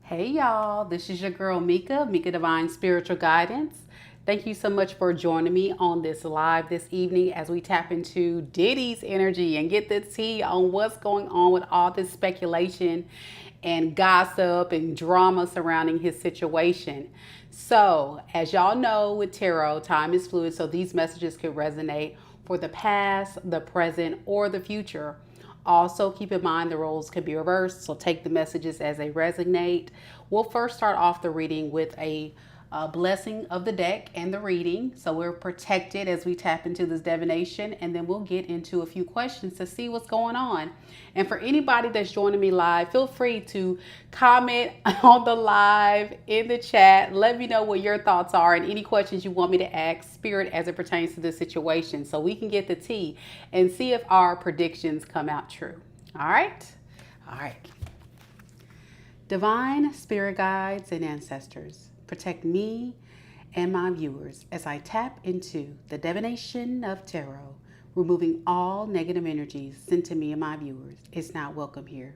Hey y'all, this is your girl Mika Divine Spiritual Guidance. Thank you so much for joining me on this live this evening as we tap into Diddy's energy and get the tea on what's going on with all this speculation and gossip and drama surrounding his situation. So, as y'all know with tarot, time is fluid, so these messages could resonate for the past, the present, or the future. Also, keep in mind the roles can be reversed, so take the messages as they resonate. We'll first start off the reading with a blessing of the deck and the reading, so we're protected as we tap into this divination, and then we'll get into a few questions to see what's going on. And for anybody that's joining me live, feel free to comment on the live in the chat. Let me know what your thoughts are and any questions you want me to ask Spirit as it pertains to this situation, so we can get the tea and see if our predictions come out true. All right? All right. Divine Spirit Guides and Ancestors, protect me and my viewers as I tap into the divination of tarot, removing all negative energies sent to me and my viewers is not welcome here.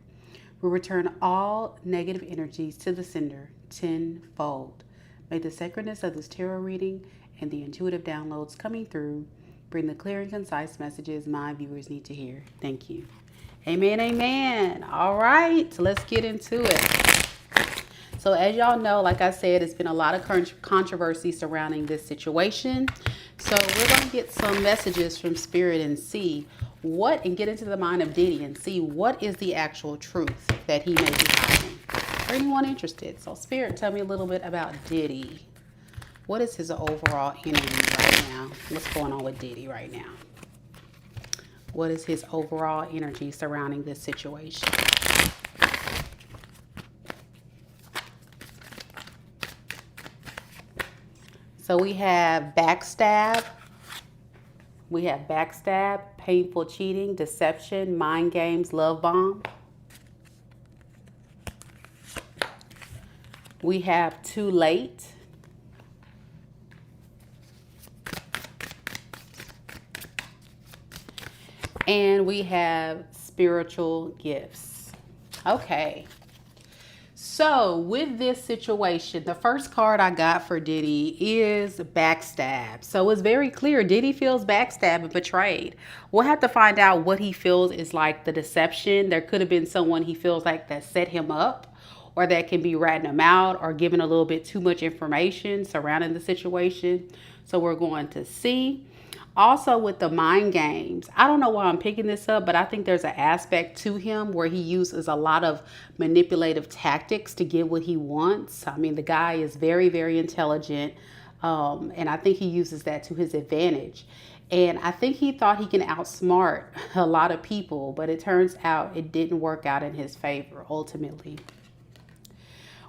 We return all negative energies to the sender tenfold. May the sacredness of this tarot reading and the intuitive downloads coming through bring the clear and concise messages my viewers need to hear. Thank you. Amen, amen. All right, let's get into it. So as y'all know, like I said, it's been a lot of controversy surrounding this situation. So we're going to get some messages from Spirit and see what, and get into the mind of Diddy and see what is the actual truth that he may be hiding. For anyone interested. So Spirit, tell me a little bit about Diddy. What is his overall energy right now? What's going on with Diddy right now? What is his overall energy surrounding this situation? So we have backstab. We have backstab, painful cheating, deception, mind games, love bomb. We have too late. And we have spiritual gifts. Okay. So with this situation, the first card I got for Diddy is backstab. So it's very clear Diddy feels backstabbed and betrayed. We'll have to find out what he feels is like the deception. There could have been someone he feels like that set him up, or that can be ratting him out or giving a little bit too much information surrounding the situation. So we're going to see. Also with the mind games, I don't know why I'm picking this up, but I think there's an aspect to him where he uses a lot of manipulative tactics to get what he wants. I mean, the guy is very, very intelligent, and I think he uses that to his advantage. And I think he thought he can outsmart a lot of people, but it turns out it didn't work out in his favor ultimately.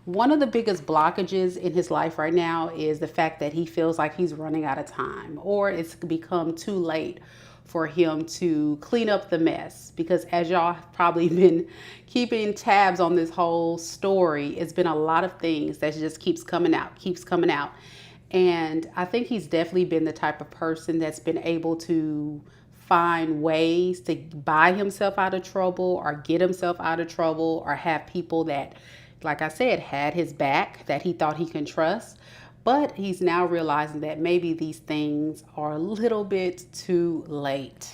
One of the biggest blockages in his life right now is the fact that he feels like he's running out of time, or it's become too late for him to clean up the mess. Because as y'all have probably been keeping tabs on this whole story, it's been a lot of things that just keeps coming out. And I think he's definitely been the type of person that's been able to find ways to buy himself out of trouble or get himself out of trouble, or have people that, like I said, had his back that he thought he can trust. But he's now realizing that maybe these things are a little bit too late.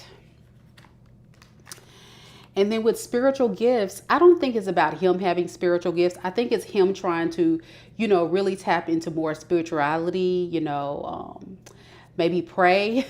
And then with spiritual gifts, I don't think it's about him having spiritual gifts. I think it's him trying to, really tap into more spirituality, maybe pray,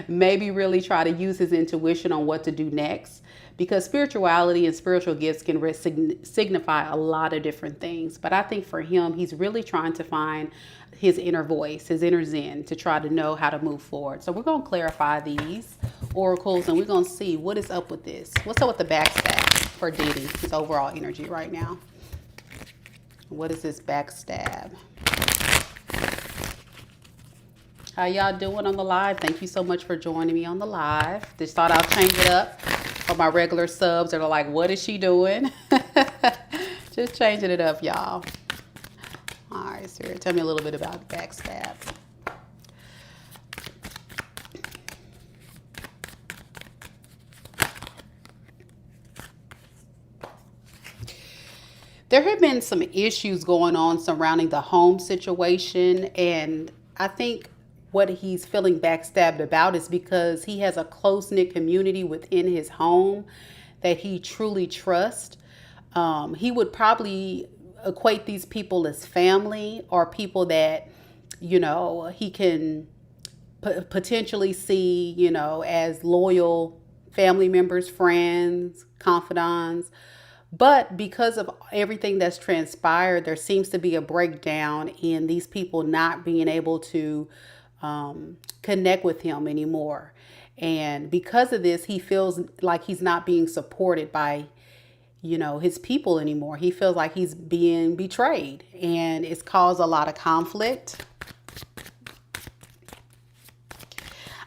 maybe really try to use his intuition on what to do next. Because spirituality and spiritual gifts can signify a lot of different things. But I think for him, he's really trying to find his inner voice, his inner zen, to try to know how to move forward. So we're going to clarify these oracles, and we're going to see what is up with this. What's up with the backstab for Diddy, his overall energy right now? What is this backstab? How y'all doing on the live? Thank you so much for joining me on the live. Just thought I'll change it up for my regular subs that are like, what is she doing? Just changing it up, y'all. All right, Spirit, tell me a little bit about backstab. There have been some issues going on surrounding the home situation, and I think what he's feeling backstabbed about is because he has a close-knit community within his home that he truly trusts. He would probably equate these people as family, or people that, he can potentially see, as loyal family members, friends, confidants. But because of everything that's transpired, there seems to be a breakdown in these people not being able to connect with him anymore. And because of this, he feels like he's not being supported by, his people anymore. He feels like he's being betrayed, and it's caused a lot of conflict.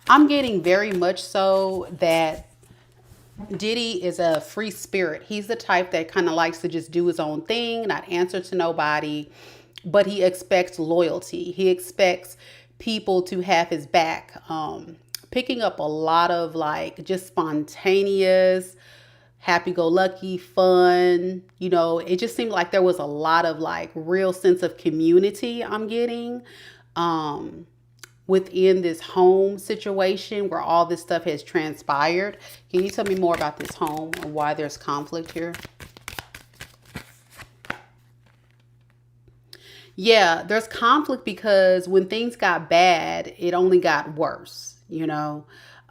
I'm getting very much so that Diddy is a free spirit. He's the type that kind of likes to just do his own thing, not answer to nobody, but he expects loyalty. He expects people to have his back. Picking up a lot of like just spontaneous, happy-go-lucky fun. It just seemed like there was a lot of like real sense of community I'm getting within this home situation where all this stuff has transpired. Can you tell me more about this home and why there's conflict here? Yeah, there's conflict because when things got bad, it only got worse,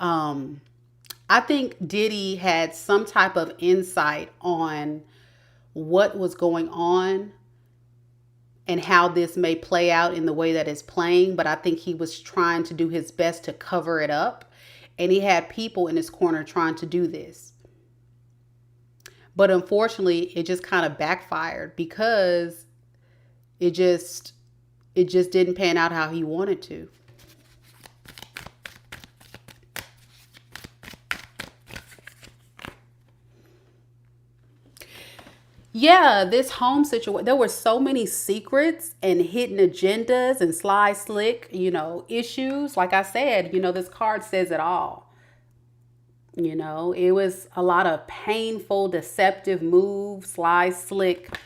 I think Diddy had some type of insight on what was going on and how this may play out in the way that it's playing. But I think he was trying to do his best to cover it up. And he had people in his corner trying to do this. But unfortunately, it just kind of backfired because it just didn't pan out how he wanted to. Yeah, this home situation, there were so many secrets and hidden agendas and sly slick, issues. Like I said, this card says it all. It was a lot of painful, deceptive moves, sly slick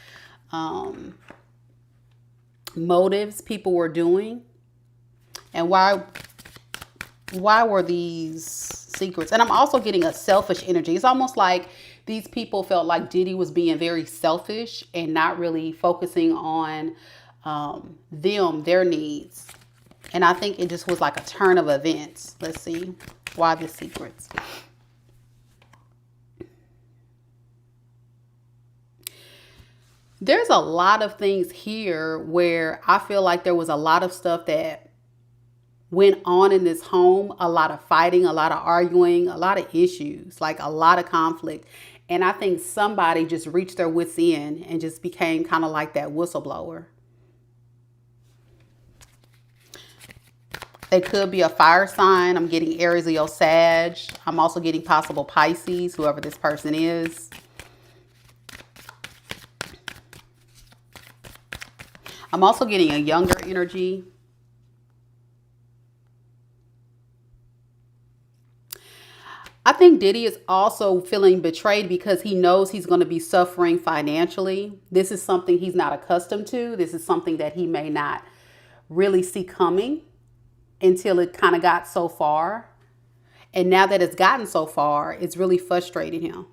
motives people were doing. And why were these secrets? And I'm also getting a selfish energy. It's almost like these people felt like Diddy was being very selfish and not really focusing on their needs. And I think it just was like a turn of events. Let's see. Why the secrets? There's a lot of things here where I feel like there was a lot of stuff that went on in this home, a lot of fighting, a lot of arguing, a lot of issues, like a lot of conflict. And I think somebody just reached their wits end and just became kind of like that whistleblower. They could be a fire sign. I'm getting Aries, Leo, Sag. I'm also getting possible Pisces, whoever this person is. I'm also getting a younger energy. I think Diddy is also feeling betrayed because he knows he's going to be suffering financially. This is something he's not accustomed to. This is something that he may not really see coming until it kind of got so far. And now that it's gotten so far, it's really frustrating him.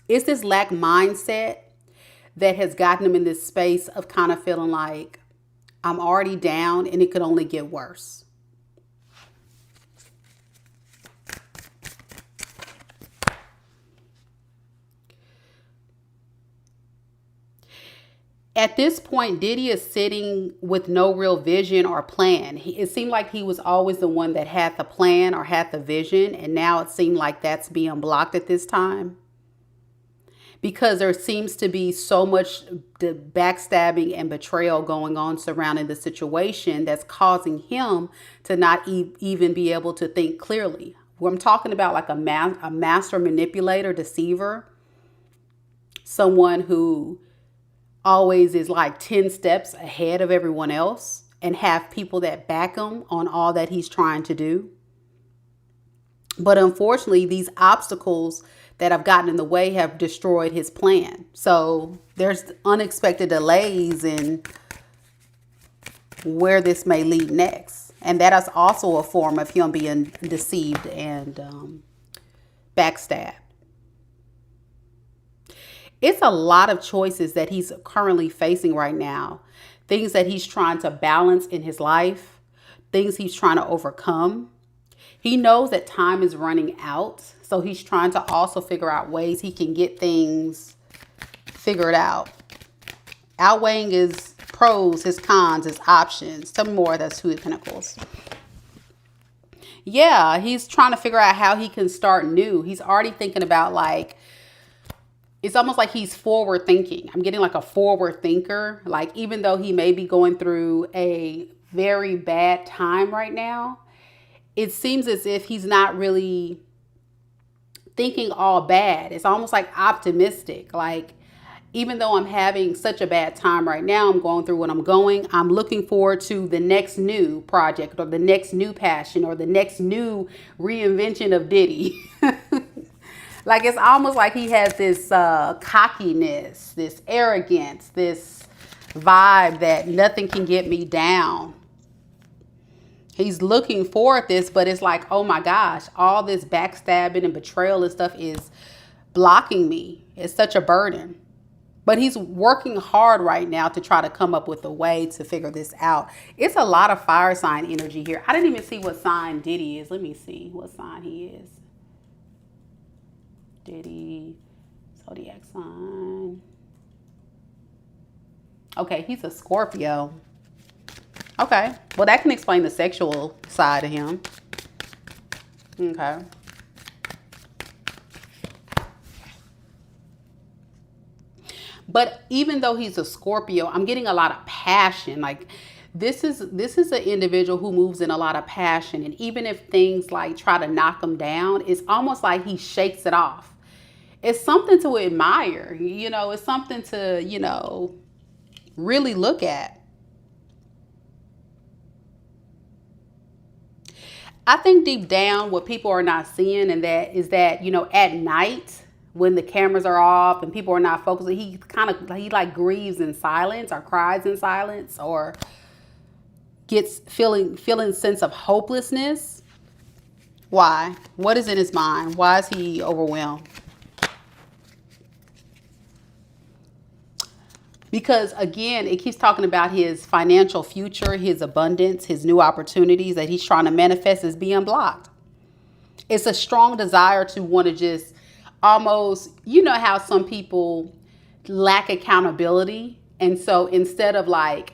It's this lack mindset that has gotten him in this space of kind of feeling like I'm already down and it could only get worse. At this point, Diddy is sitting with no real vision or plan. It seemed like he was always the one that had the plan or had the vision. And now it seemed like that's being blocked at this time. Because there seems to be so much the backstabbing and betrayal going on surrounding the situation that's causing him to not even be able to think clearly. I'm talking about like a master manipulator, deceiver. Someone who always is like 10 steps ahead of everyone else and have people that back him on all that he's trying to do. But unfortunately, these obstacles that have gotten in the way have destroyed his plan. So there's unexpected delays in where this may lead next. And that is also a form of him being deceived and backstabbed. It's a lot of choices that he's currently facing right now. Things that he's trying to balance in his life. Things he's trying to overcome. He knows that time is running out. So he's trying to also figure out ways he can get things figured out. Outweighing his pros, his cons, his options. Tell me more. That's Two of Pentacles. Yeah, he's trying to figure out how he can start new. He's already thinking about, like, it's almost like he's forward thinking. I'm getting like a forward thinker. Like, even though he may be going through a very bad time right now, it seems as if he's not really thinking all bad. It's almost like optimistic. Like, even though I'm having such a bad time right now, I'm going through what I'm going, I'm looking forward to the next new project or the next new passion or the next new reinvention of Diddy. Like, it's almost like he has this cockiness, this arrogance, this vibe that nothing can get me down. He's looking for this, but it's like, oh my gosh, all this backstabbing and betrayal and stuff is blocking me. It's such a burden. But he's working hard right now to try to come up with a way to figure this out. It's a lot of fire sign energy here. I didn't even see what sign Diddy is. Let me see what sign he is. Diddy, zodiac sign. Okay, he's a Scorpio. Okay, well, that can explain the sexual side of him. Okay. But even though he's a Scorpio, I'm getting a lot of passion. Like, this is an individual who moves in a lot of passion. And even if things like try to knock him down, it's almost like he shakes it off. It's something to admire. You know, it's something to, you know, really look at. I think deep down what people are not seeing and that is that, you know, at night when the cameras are off and people are not focusing, he like grieves in silence or cries in silence or gets feeling sense of hopelessness. Why? What is in his mind? Why is he overwhelmed? Because again, it keeps talking about his financial future, his abundance, his new opportunities that he's trying to manifest is being blocked. It's a strong desire to want to just almost, you know how some people lack accountability. And so instead of like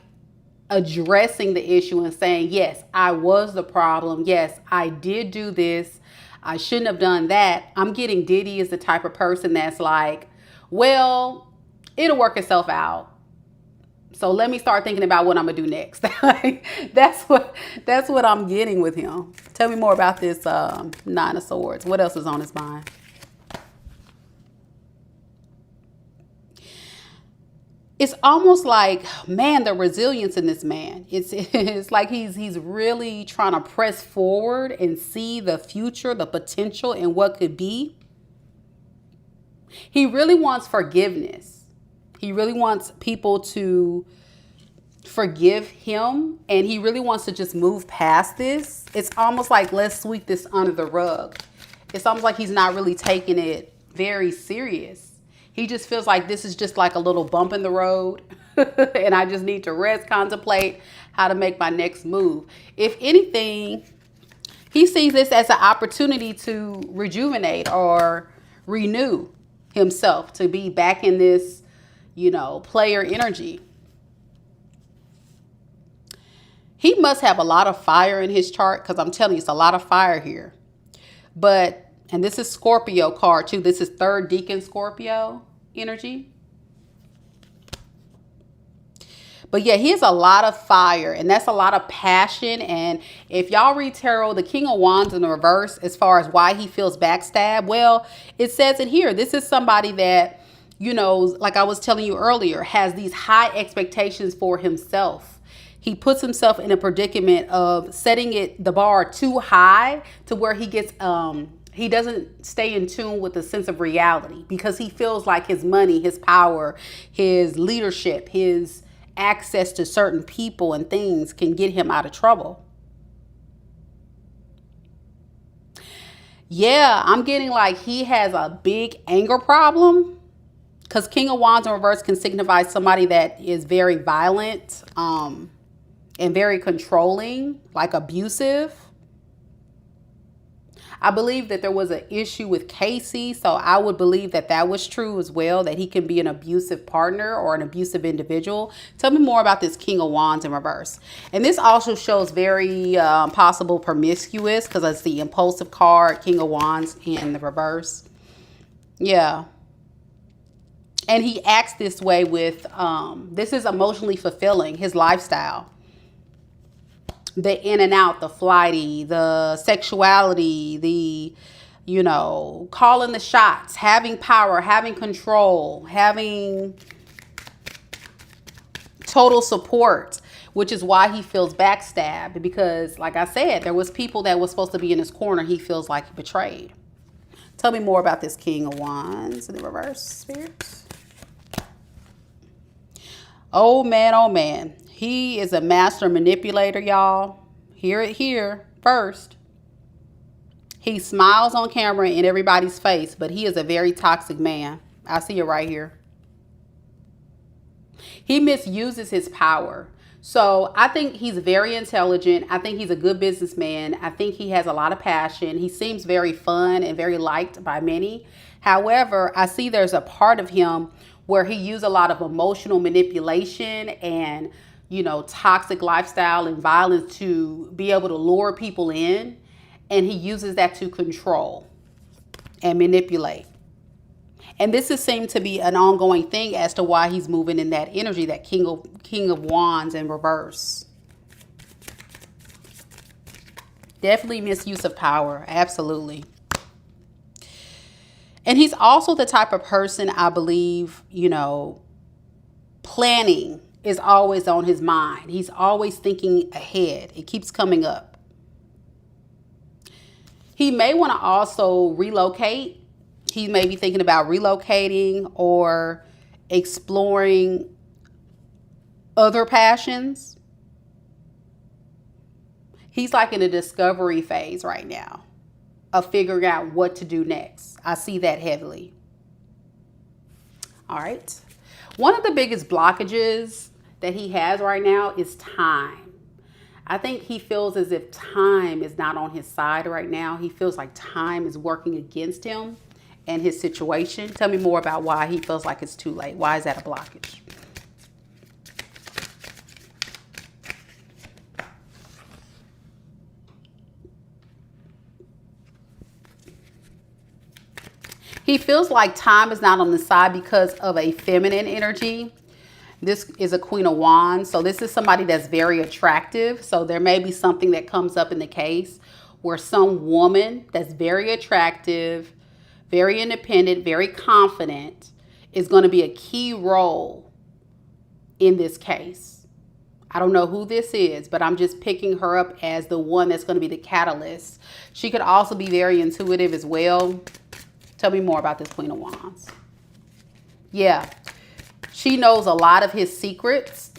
addressing the issue and saying, yes, I was the problem. Yes, I did do this. I shouldn't have done that. I'm getting Diddy is the type of person that's like, well, it'll work itself out. So let me start thinking about what I'm gonna do next. That's what I'm getting with him. Tell me more about this Nine of Swords. What else is on his mind? It's almost like, man, the resilience in this man. It's like he's really trying to press forward and see the future, the potential, and what could be. He really wants forgiveness. He really wants people to forgive him, and he really wants to just move past this. It's almost like, let's sweep this under the rug. It's almost like he's not really taking it very serious. He just feels like this is just like a little bump in the road, and I just need to rest, contemplate how to make my next move. If anything, he sees this as an opportunity to rejuvenate or renew himself, to be back in this, you know, player energy. He must have a lot of fire in his chart, because I'm telling you, it's a lot of fire here. But, and this is Scorpio card too. This is third decan Scorpio energy. But yeah, he has a lot of fire, and that's a lot of passion. And if y'all read tarot, the King of Wands in the reverse, as far as why he feels backstabbed, well, it says it here. This is somebody that, you know, like I was telling you earlier, has these high expectations for himself. He puts himself in a predicament of setting the bar too high to where he gets he doesn't stay in tune with the sense of reality because he feels like his money, his power, his leadership, his access to certain people and things can get him out of trouble. Yeah, I'm getting like he has a big anger problem, because King of Wands in reverse can signify somebody that is very violent and very controlling, like abusive. I believe that there was an issue with Casey, so I would believe that that was true as well, that he can be an abusive partner or an abusive individual. Tell me more about this King of Wands in reverse. And this also shows very possible promiscuous, because it's the impulsive card, King of Wands in the reverse. Yeah. And he acts this way with, this is emotionally fulfilling, his lifestyle. The in and out, the flighty, the sexuality, the, you know, calling the shots, having power, having control, having total support, which is why he feels backstabbed. Because, like I said, there was people that was supposed to be in his corner. He feels like he betrayed. Tell me more about this King of Wands in the reverse, spirits. Oh, man. He is a master manipulator, y'all. Hear it here first. He smiles on camera in everybody's face, but he is a very toxic man. I see it right here. He misuses his power. So I think he's very intelligent. I think he's a good businessman. I think he has a lot of passion. He seems very fun and very liked by many. However, I see there's a part of him where he used a lot of emotional manipulation and, you know, toxic lifestyle and violence to be able to lure people in. And he uses that to control and manipulate. And this has seemed to be an ongoing thing as to why he's moving in that energy, that King of Wands in reverse. Definitely misuse of power. Absolutely. And he's also the type of person, I believe, you know, planning is always on his mind. He's always thinking ahead. It keeps coming up. He may want to also relocate. He may be thinking about relocating or exploring other passions. He's like in a discovery phase right now of figuring out what to do next. I see that heavily. All right. One of the biggest blockages that he has right now is time. I think he feels as if time is not on his side right now. He feels like time is working against him and his situation. Tell me more about why he feels like it's too late. Why is that a blockage? He feels like time is not on the side because of a feminine energy. This is a Queen of Wands. So this is somebody that's very attractive. So there may be something that comes up in the case where some woman that's very attractive, very independent, very confident is going to be a key role in this case. I don't know who this is, but I'm just picking her up as the one that's going to be the catalyst. She could also be very intuitive as well. Tell me more about this Queen of Wands. Yeah, she knows a lot of his secrets.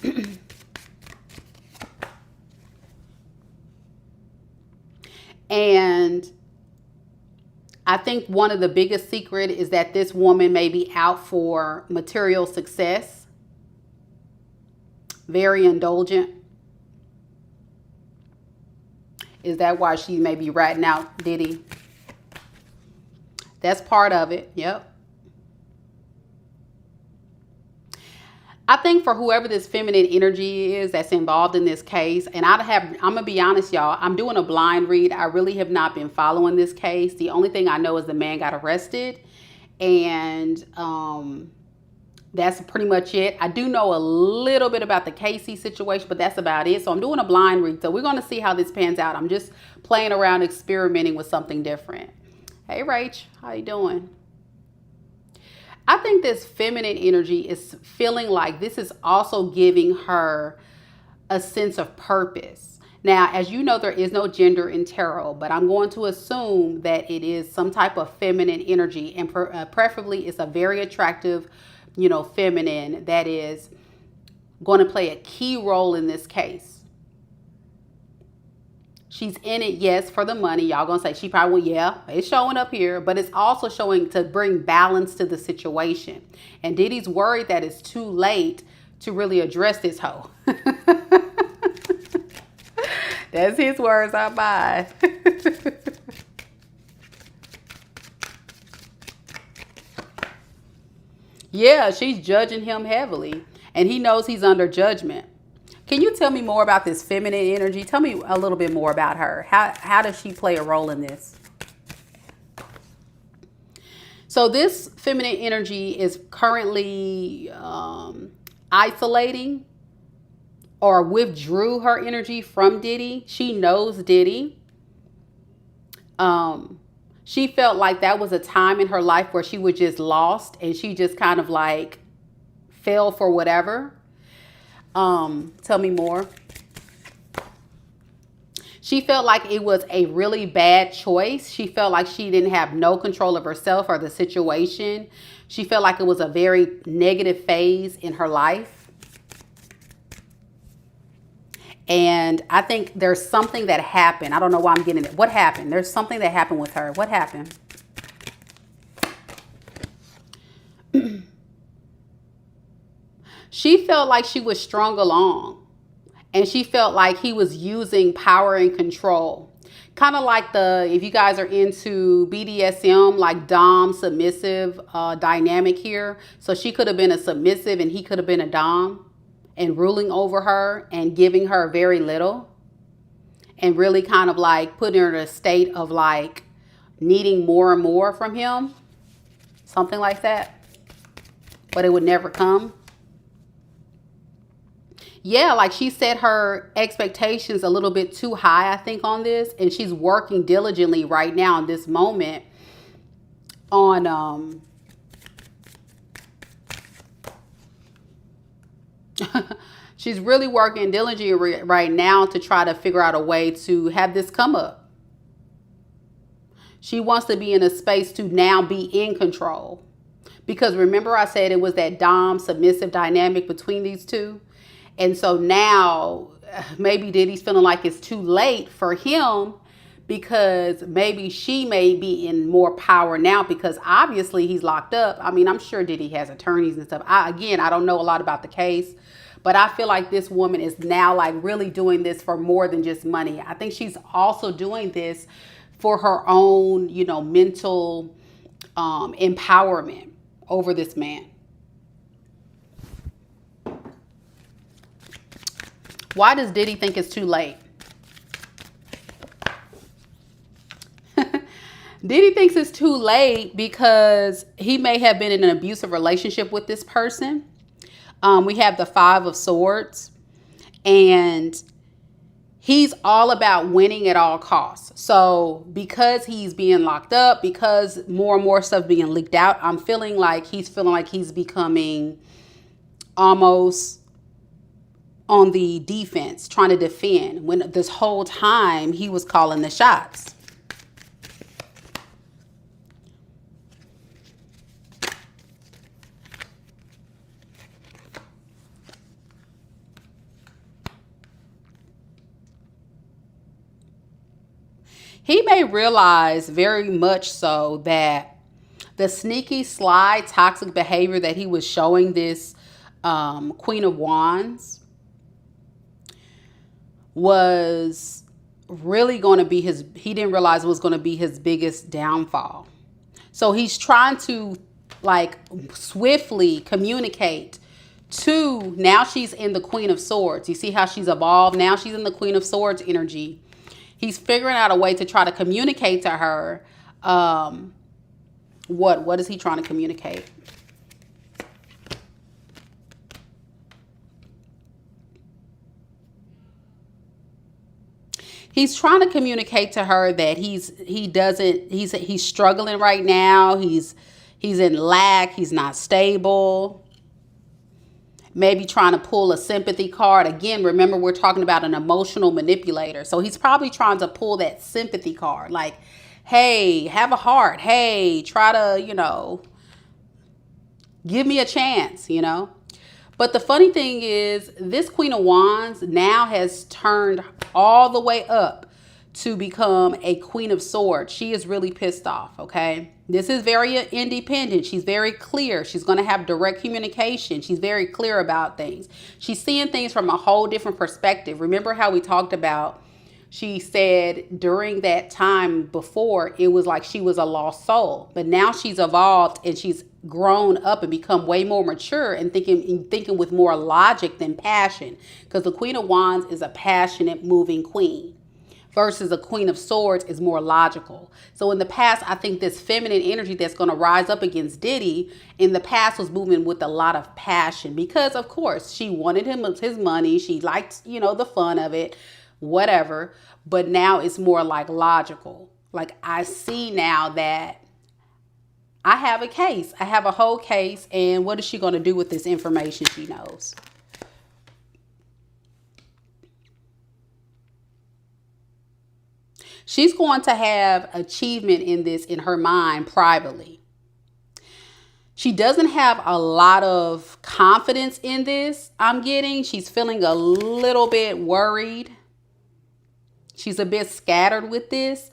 And I think one of the biggest secret is that this woman may be out for material success. Very indulgent. Is that why she may be ratting out Diddy? That's part of it. Yep. I think for whoever this feminine energy is that's involved in this case, and I'm going to be honest, y'all, I'm doing a blind read. I really have not been following this case. The only thing I know is the man got arrested, and that's pretty much it. I do know a little bit about the Casey situation, but that's about it. So I'm doing a blind read. So we're going to see how this pans out. I'm just playing around, experimenting with something different. Hey, Rach, how you doing? I think this feminine energy is feeling like this is also giving her a sense of purpose. Now, as you know, there is no gender in tarot, but I'm going to assume that it is some type of feminine energy, and preferably it's a very attractive, feminine that is going to play a key role in this case. She's in it, yes, for the money. Y'all gonna say she probably, yeah, it's showing up here, but it's also showing to bring balance to the situation. And Diddy's worried that it's too late to really address this hoe. That's his words, I buy. Yeah, she's judging him heavily, and he knows he's under judgment. Can you tell me more about this feminine energy? Tell me a little bit more about her. How does she play a role in this? So this feminine energy is currently isolating or withdrew her energy from Diddy. She knows Diddy. She felt like that was a time in her life where she was just lost and she just kind of like fell for whatever. Tell me more. She felt like it was a really bad choice. She felt like she didn't have no control of herself or the situation. She felt like it was a very negative phase in her life. And I think there's something that happened. I don't know why I'm getting it. What happened? There's something that happened with her. What happened? She felt like she was strung along. And she felt like he was using power and control. Kind of like if you guys are into BDSM, like Dom submissive dynamic here. So she could have been a submissive and he could have been a Dom. And ruling over her and giving her very little and really kind of like putting her in a state of like needing more and more from him. Something like that. But it would never come. Yeah, like she set her expectations a little bit too high, I think, on this. And she's working diligently right now in this moment on she's really working diligently right now to try to figure out a way to have this come up. She wants to be in a space to now be in control. Because remember I said it was that Dom submissive dynamic between these two. And so now maybe Diddy's feeling like it's too late for him because maybe she may be in more power now because obviously he's locked up. I mean, I'm sure Diddy has attorneys and stuff. I don't know a lot about the case. But I feel like this woman is now like really doing this for more than just money. I think she's also doing this for her own, mental empowerment over this man. Why does Diddy think it's too late? Diddy thinks it's too late because he may have been in an abusive relationship with this person. We have the 5 of Swords, and he's all about winning at all costs. So because he's being locked up, because more and more stuff being leaked out, I'm feeling like he's becoming almost on the defense, trying to defend, when this whole time he was calling the shots. He may realize very much so that the sneaky, sly, toxic behavior that he was showing this Queen of Wands was really going to be he didn't realize it was going to be his biggest downfall. So he's trying to like swiftly communicate to, now she's in the Queen of Swords. You see how she's evolved? Now she's in the Queen of Swords energy. He's figuring out a way to try to communicate to her. What is he trying to communicate? He's trying to communicate to her that he's struggling right now. He's in lack. He's not stable. Maybe trying to pull a sympathy card. Again, remember we're talking about an emotional manipulator. So he's probably trying to pull that sympathy card. Like, hey, have a heart. Hey, try to, give me a chance, But the funny thing is, this Queen of Wands now has turned all the way up to become a Queen of Swords. She is really pissed off, okay? This is very independent. She's very clear. She's going to have direct communication. She's very clear about things. She's seeing things from a whole different perspective. Remember how we talked about, she said during that time before, it was like she was a lost soul. But now she's evolved and she's grown up and become way more mature and thinking with more logic than passion. Because the Queen of Wands is a passionate, moving queen. Versus a Queen of Swords is more logical. So in the past, I think this feminine energy that's going to rise up against Diddy in the past was moving with a lot of passion. Because, of course, she wanted his money. She liked, the fun of it, whatever. But now it's more like logical. Like, I see now that I have a case. I have a whole case. And what is she going to do with this information she knows? She's going to have achievement in this in her mind privately. She doesn't have a lot of confidence in this, I'm getting. She's feeling a little bit worried. She's a bit scattered with this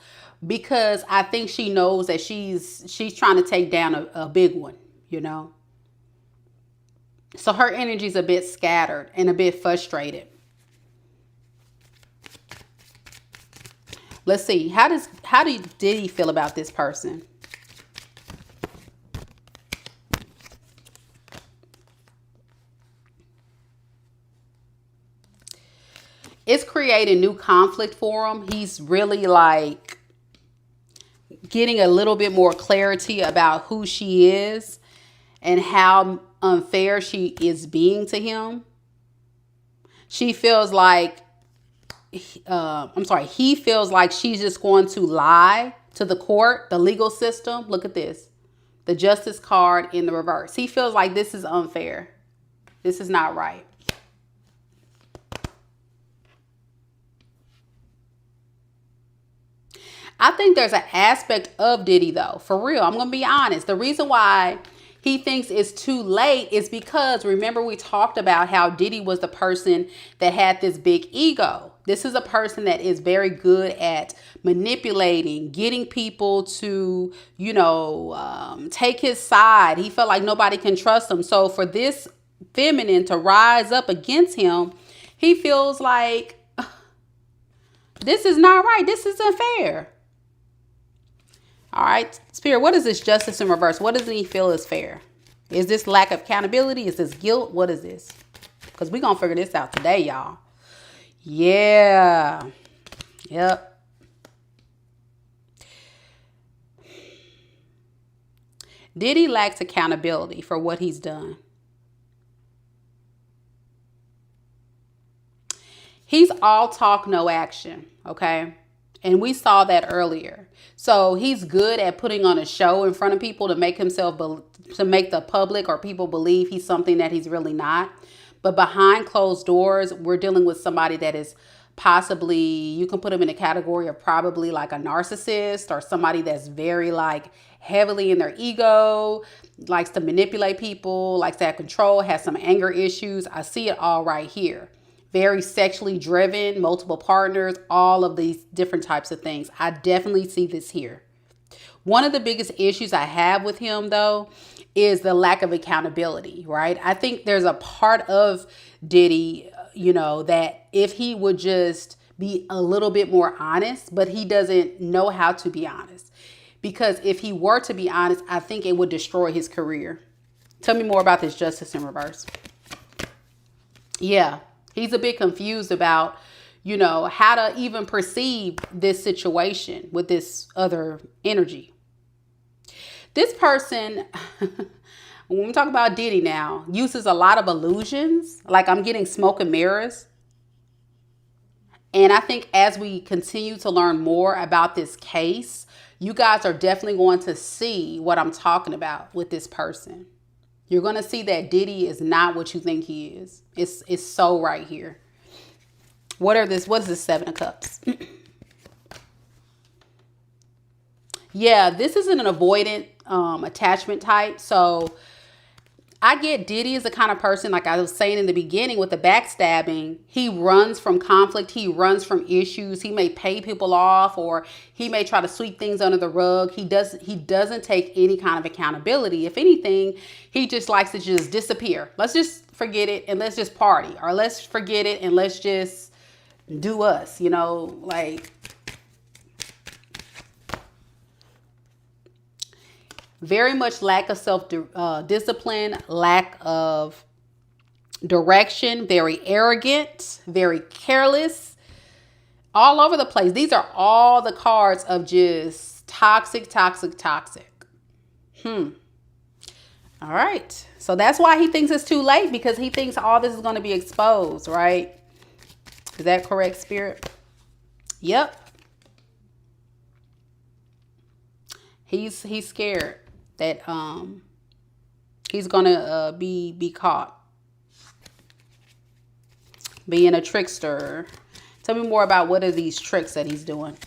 because I think she knows that she's trying to take down a big one, So her energy's a bit scattered and a bit frustrated. Let's see. How did Diddy feel about this person? It's creating new conflict for him. He's really like getting a little bit more clarity about who she is and how unfair she is being to him. She feels like he feels like she's just going to lie to the court, the legal system. Look at this. The justice card in the reverse. He feels like this is unfair. This is not right. I think there's an aspect of Diddy, though. For real, I'm going to be honest. The reason why he thinks it's too late is because, remember, we talked about how Diddy was the person that had this big ego. This is a person that is very good at manipulating, getting people to, take his side. He felt like nobody can trust him. So for this feminine to rise up against him, he feels like this is not right. This is unfair. All right, Spirit, what is this justice in reverse? What doesn't he feel is fair? Is this lack of accountability? Is this guilt? What is this? Because we're going to figure this out today, y'all. Yeah. Yep. Diddy lacks accountability for what he's done. He's all talk, no action, okay? And we saw that earlier. So he's good at putting on a show in front of people to make himself, to make the public or people believe he's something that he's really not. But behind closed doors, we're dealing with somebody that is possibly, you can put him in a category of probably like a narcissist or somebody that's very like heavily in their ego, likes to manipulate people, likes to have control, has some anger issues. I see it all right here. Very sexually driven, multiple partners, all of these different types of things. I definitely see this here. One of the biggest issues I have with him, though, is the lack of accountability, right? I think there's a part of Diddy, that if he would just be a little bit more honest, but he doesn't know how to be honest. Because if he were to be honest, I think it would destroy his career. Tell me more about this justice in reverse. Yeah. He's a bit confused about, how to even perceive this situation with this other energy. This person, when we talk about Diddy now, uses a lot of illusions. Like I'm getting smoke and mirrors. And I think as we continue to learn more about this case, you guys are definitely going to see what I'm talking about with this person. You're going to see that Diddy is not what you think he is. It's so right here. What is this Seven of Cups? Yeah, this isn't an avoidant attachment type. So I get Diddy is the kind of person, like I was saying in the beginning with the backstabbing, he runs from conflict. He runs from issues. He may pay people off, or he may try to sweep things under the rug. He doesn't take any kind of accountability. If anything, he just likes to just disappear. Let's just forget it and let's just party, or let's forget it and let's just do us, you know, like very much lack of self-discipline, lack of direction, very arrogant, very careless, all over the place. These are all the cards of just toxic, toxic, toxic. All right. So that's why he thinks it's too late, because he thinks all this is going to be exposed, right? Is that correct, Spirit? Yep. He's scared that he's gonna be caught being a trickster. Tell me more about what are these tricks that he's doing.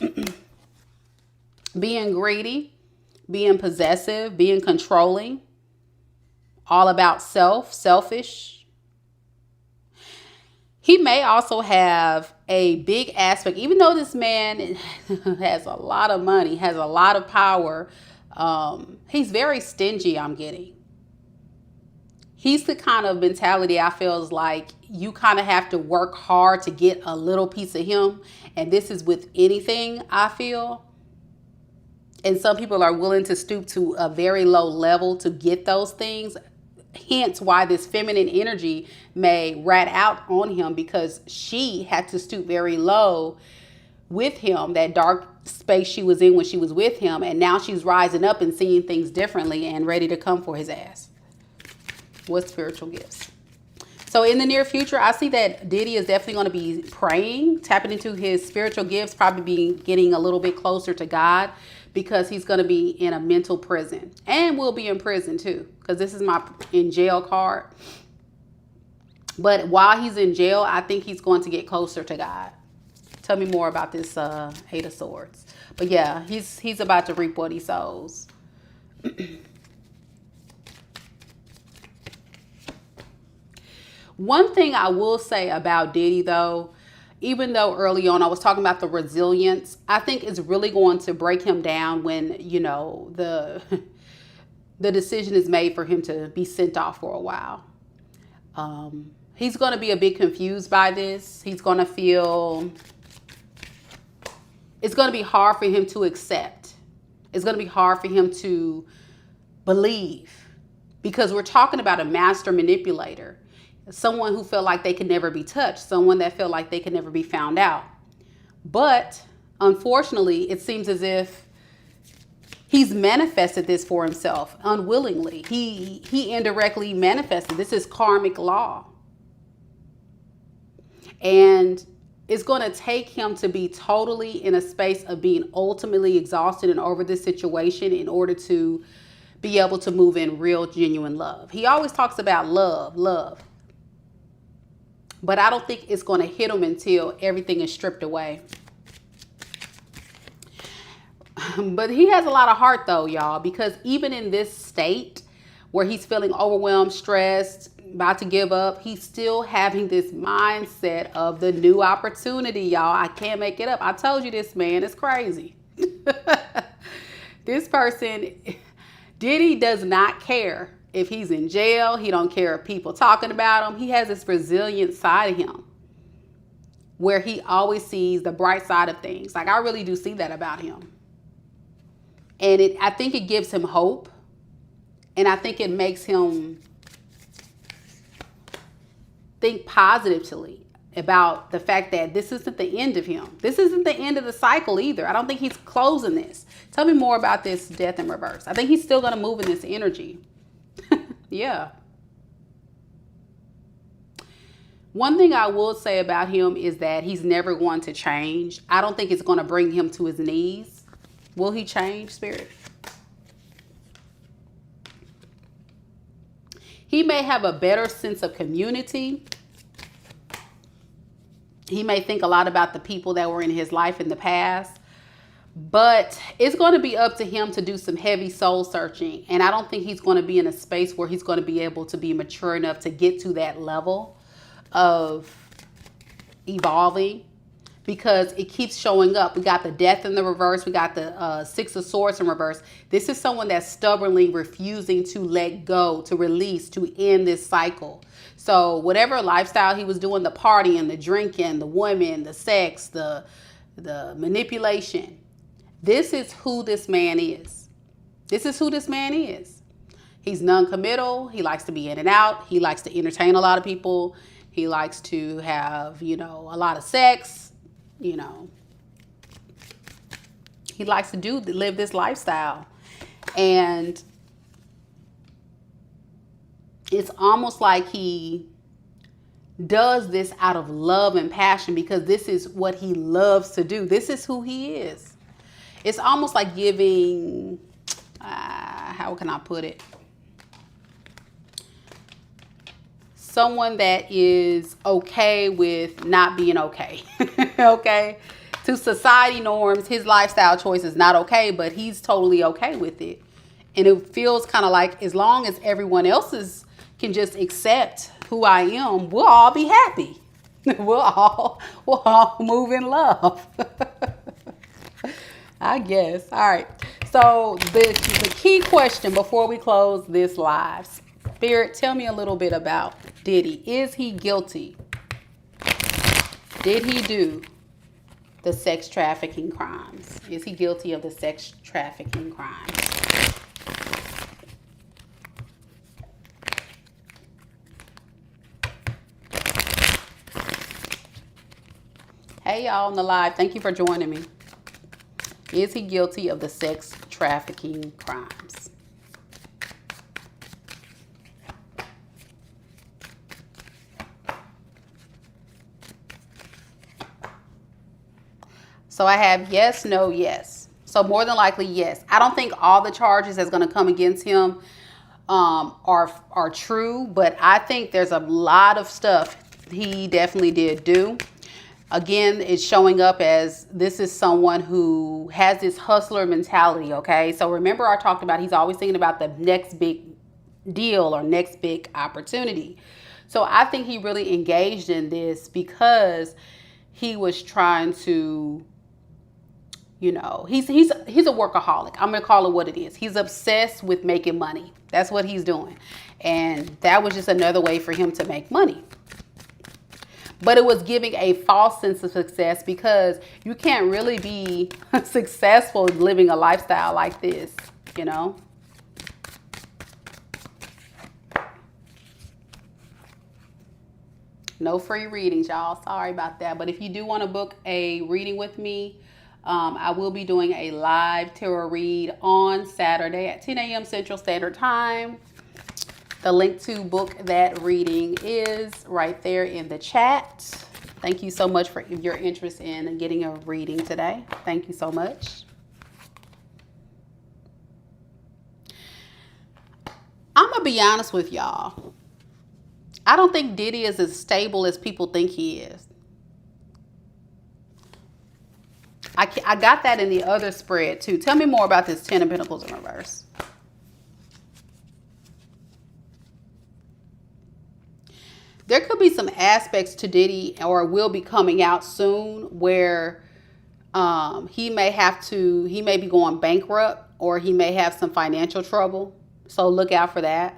Being greedy, being possessive, being controlling, all about selfish. He may also have a big aspect, even though this man has a lot of money, has a lot of power. He's very stingy, I'm getting. He's the kind of mentality I feel is like you kind of have to work hard to get a little piece of him. And this is with anything, I feel. And some people are willing to stoop to a very low level to get those things. Hence why this feminine energy may rat out on him, because she had to stoop very low with him, that dark space she was in when she was with him, and now she's rising up and seeing things differently and ready to come for his ass. What spiritual gifts? So in the near future, I see that Diddy is definitely going to be praying, tapping into his spiritual gifts, probably be getting a little bit closer to God, because he's going to be in a mental prison, and will be in prison too, because this is my in jail card. But while he's in jail, I think he's going to get closer to God. Tell me more about this Eight of Swords. But yeah, he's about to reap what he sows. One thing I will say about Diddy, though, even though early on I was talking about the resilience, I think it's really going to break him down when, you know, the decision is made for him to be sent off for a while. He's going to be a bit confused by this. He's going to feel it's going to be hard for him to accept. It's going to be hard for him to believe, because we're talking about a master manipulator. Someone who felt like they could never be touched. Someone that felt like they could never be found out. But unfortunately, it seems as if he's manifested this for himself unwillingly. He indirectly manifested. This is karmic law. And it's going to take him to be totally in a space of being ultimately exhausted and over this situation in order to be able to move in real, genuine love. He always talks about love. But I don't think it's going to hit him until everything is stripped away. But he has a lot of heart, though, y'all, because even in this state where he's feeling overwhelmed, stressed, about to give up, he's still having this mindset of the new opportunity, y'all. I can't make it up. I told you this man is crazy. This person, Diddy, does not care if he's in jail. He don't care if people talking about him. He has this resilient side of him where he always sees the bright side of things. Like, I really do see that about him. And I think it gives him hope. And I think it makes him think positively about the fact that this isn't the end of him. This isn't the end of the cycle either. I don't think he's closing this. Tell me more about this Death in reverse. I think he's still going to move in this energy. Yeah. One thing I will say about him is that he's never going to change. I don't think it's going to bring him to his knees. Will he change, Spirit? He may have a better sense of community. He may think a lot about the people that were in his life in the past. But it's going to be up to him to do some heavy soul searching. And I don't think he's going to be in a space where he's going to be able to be mature enough to get to that level of evolving, because it keeps showing up. We got the Death in the reverse. We got the Six of Swords in reverse. This is someone that's stubbornly refusing to let go, to release, to end this cycle. So whatever lifestyle he was doing, the partying, the drinking, the women, the sex, the manipulation, this is who this man is. This is who this man is. He's non-committal. He likes to be in and out. He likes to entertain a lot of people. He likes to have, a lot of sex. He likes to live this lifestyle. And it's almost like he does this out of love and passion, because this is what he loves to do. This is who he is. It's almost like giving, how can I put it? Someone that is okay with not being okay. Okay? To society norms, his lifestyle choice is not okay, but he's totally okay with it. And it feels kind of like, as long as everyone else's can just accept who I am, we'll all be happy. We'll all move in love. I guess. All right. So the key question before we close this live, Spirit, tell me a little bit about Diddy. Is he guilty? Did he do the sex trafficking crimes? Is he guilty of the sex trafficking crimes? Hey, y'all on the live. Thank you for joining me. Is he guilty of the sex trafficking crimes? So I have yes, no, yes. So more than likely, yes. I don't think all the charges that's going to come against him are true, but I think there's a lot of stuff he definitely did do. Again, it's showing up as this is someone who has this hustler mentality, okay? So remember I talked about he's always thinking about the next big deal or next big opportunity. So I think he really engaged in this because he was trying to, he's a workaholic. I'm going to call it what it is. He's obsessed with making money. That's what he's doing. And that was just another way for him to make money. But it was giving a false sense of success, because you can't really be successful living a lifestyle like this, No free readings, y'all. Sorry about that. But if you do want to book a reading with me, I will be doing a live tarot read on Saturday at 10 a.m. Central Standard Time. The link to book that reading is right there in the chat. Thank you so much for your interest in getting a reading today. Thank you so much. I'm going to be honest with y'all. I don't think Diddy is as stable as people think he is. I got that in the other spread too. Tell me more about this 10 of Pentacles in reverse. There could be some aspects to Diddy, or will be coming out soon, where he may be going bankrupt, or he may have some financial trouble. So look out for that.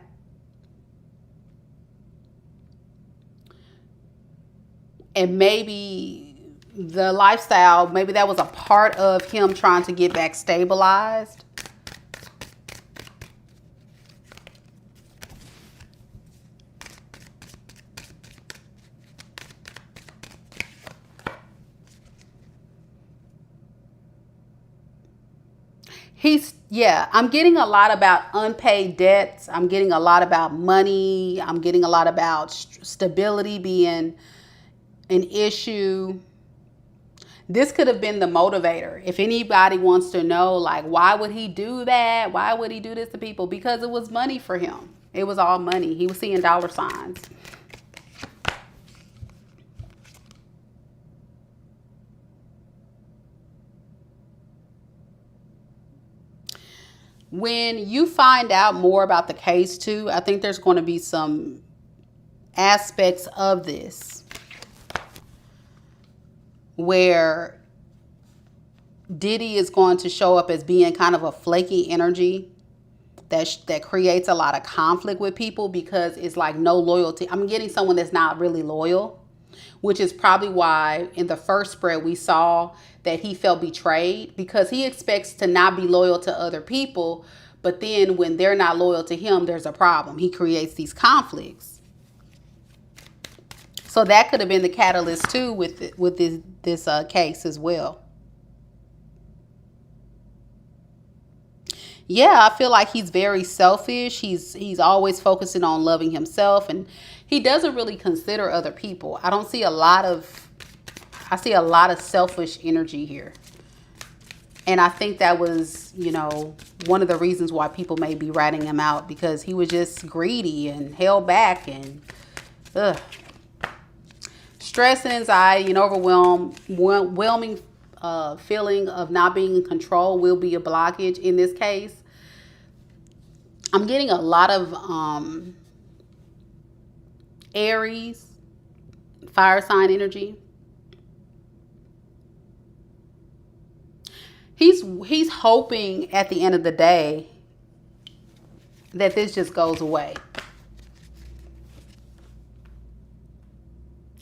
And maybe the lifestyle, maybe that was a part of him trying to get back stabilized. I'm getting a lot about unpaid debts. I'm getting a lot about money. I'm getting a lot about stability being an issue. This could have been the motivator. If anybody wants to know, like, why would he do that? Why would he do this to people? Because it was money for him. It was all money. He was seeing dollar signs. When you find out more about the case too, I think there's going to be some aspects of this where Diddy is going to show up as being kind of a flaky energy that creates a lot of conflict with people, because it's like no loyalty. I'm getting someone that's not really loyal, which is probably why in the first spread we saw that he felt betrayed, because he expects to not be loyal to other people. But then when they're not loyal to him, there's a problem. He creates these conflicts. So that could have been the catalyst too with this case as well. Yeah, I feel like he's very selfish. He's always focusing on loving himself, and he doesn't really consider other people. I see a lot of selfish energy here. And I think that was, one of the reasons why people may be ratting him out, because he was just greedy and held back and stress and anxiety and overwhelming feeling of not being in control will be a blockage in this case. I'm getting a lot of Aries, fire sign energy. He's hoping at the end of the day that this just goes away.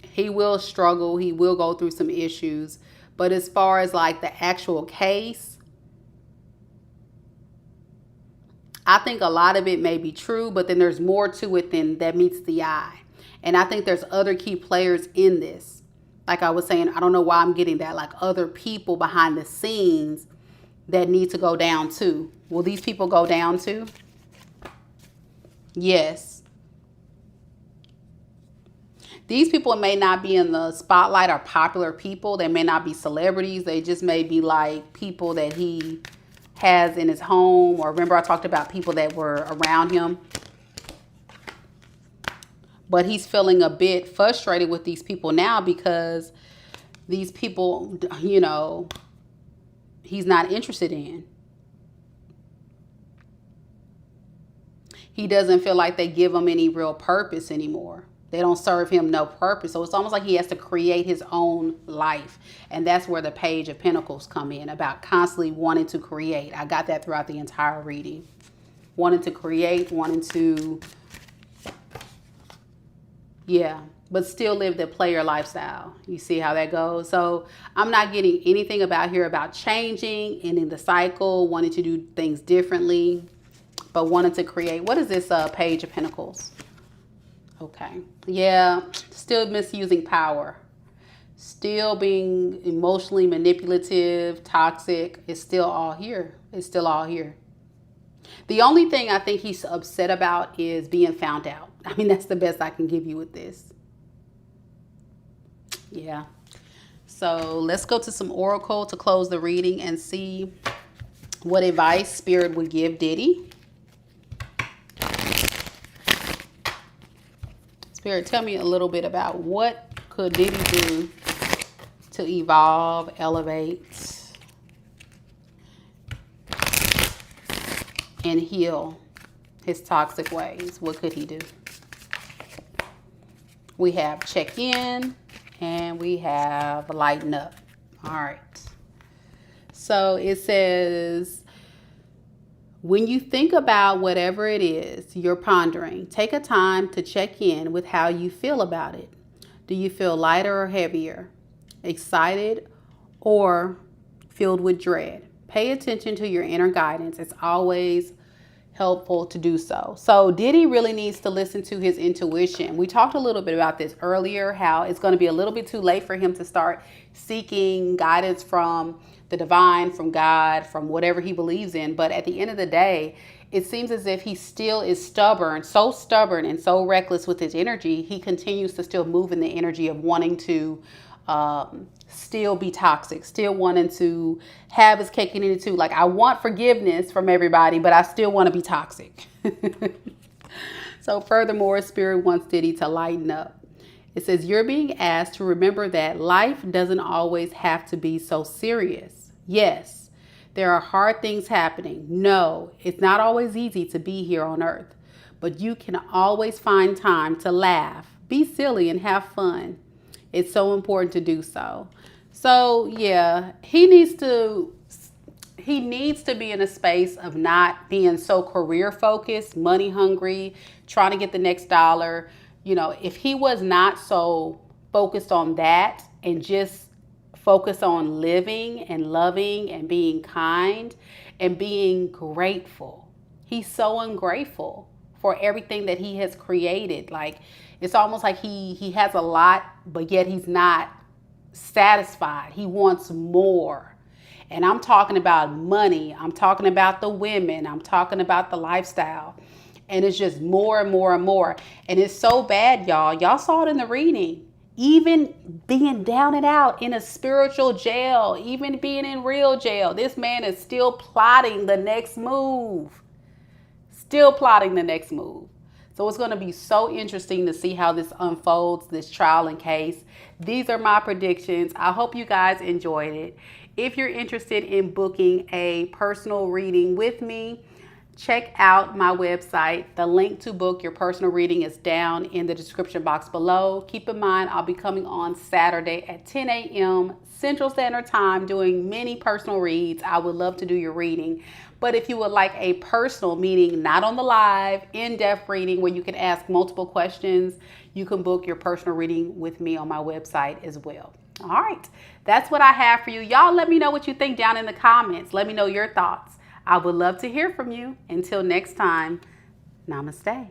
He will struggle. He will go through some issues. But as far as like the actual case, I think a lot of it may be true, but then there's more to it than that meets the eye. And I think there's other key players in this. Like I was saying, I don't know why I'm getting that, like other people behind the scenes that need to go down too. Will these people go down too? Yes. These people may not be in the spotlight or popular people. They may not be celebrities. They just may be like people that he has in his home. Or remember I talked about people that were around him. But he's feeling a bit frustrated with these people now, because these people, he's not interested in. He doesn't feel like they give him any real purpose anymore. They don't serve him no purpose. So it's almost like he has to create his own life. And that's where the Page of Pentacles come in, about constantly wanting to create. I got that throughout the entire reading. Wanting to create, wanting to, but still live the player lifestyle. You see how that goes? So I'm not getting anything about here about changing, ending the cycle, wanting to do things differently, but wanting to create. What is this Page of Pentacles? Okay. Yeah, still misusing power. Still being emotionally manipulative, toxic. It's still all here. It's still all here. The only thing I think he's upset about is being found out. I mean, that's the best I can give you with this. Yeah. So let's go to some oracle to close the reading and see what advice Spirit would give Diddy. Spirit, tell me a little bit about what could Diddy do to evolve, elevate, and heal his toxic ways. What could he do? We have check in and we have lighten up. All right. So it says, when you think about whatever it is you're pondering, take a time to check in with how you feel about it. Do you feel lighter or heavier, excited, or filled with dread? Pay attention to your inner guidance. It's always helpful to do so. So Diddy really needs to listen to his intuition. We talked a little bit about this earlier, how it's going to be a little bit too late for him to start seeking guidance from the divine, from God, from whatever he believes in. But at the end of the day, it seems as if he still is stubborn and so reckless with his energy. He continues to still move in the energy of wanting to still be toxic, still wanting to have his cake and eat it too. Like, I want forgiveness from everybody, but I still want to be toxic. So furthermore, Spirit wants Diddy to lighten up. It says, you're being asked to remember that life doesn't always have to be so serious. Yes, there are hard things happening. No, it's not always easy to be here on earth, but you can always find time to laugh, be silly, and have fun. It's so important to do so. So yeah, he needs to be in a space of not being so career focused, money hungry, trying to get the next dollar. You know, if he was not so focused on that and just focus on living and loving and being kind and being grateful. He's so ungrateful for everything that he has created. Like, it's almost like he has a lot, but yet he's not satisfied. He wants more. And I'm talking about money. I'm talking about the women. I'm talking about the lifestyle. And it's just more and more and more. And it's so bad, y'all. Y'all saw it in the reading. Even being down and out in a spiritual jail, even being in real jail, this man is still plotting the next move. Still plotting the next move. So it's going to be so interesting to see how this unfolds, this trial and case. These are my predictions. I hope you guys enjoyed it. If you're interested in booking a personal reading with me, check out my website. The link to book your personal reading is down in the description box below. Keep in mind, I'll be coming on Saturday at 10 a.m. Central Standard Time doing many personal reads. I would love to do your reading. But if you would like a personal, meaning not on the live, in-depth reading where you can ask multiple questions, you can book your personal reading with me on my website as well. All right, that's what I have for you. Y'all let me know what you think down in the comments. Let me know your thoughts. I would love to hear from you. Until next time, namaste.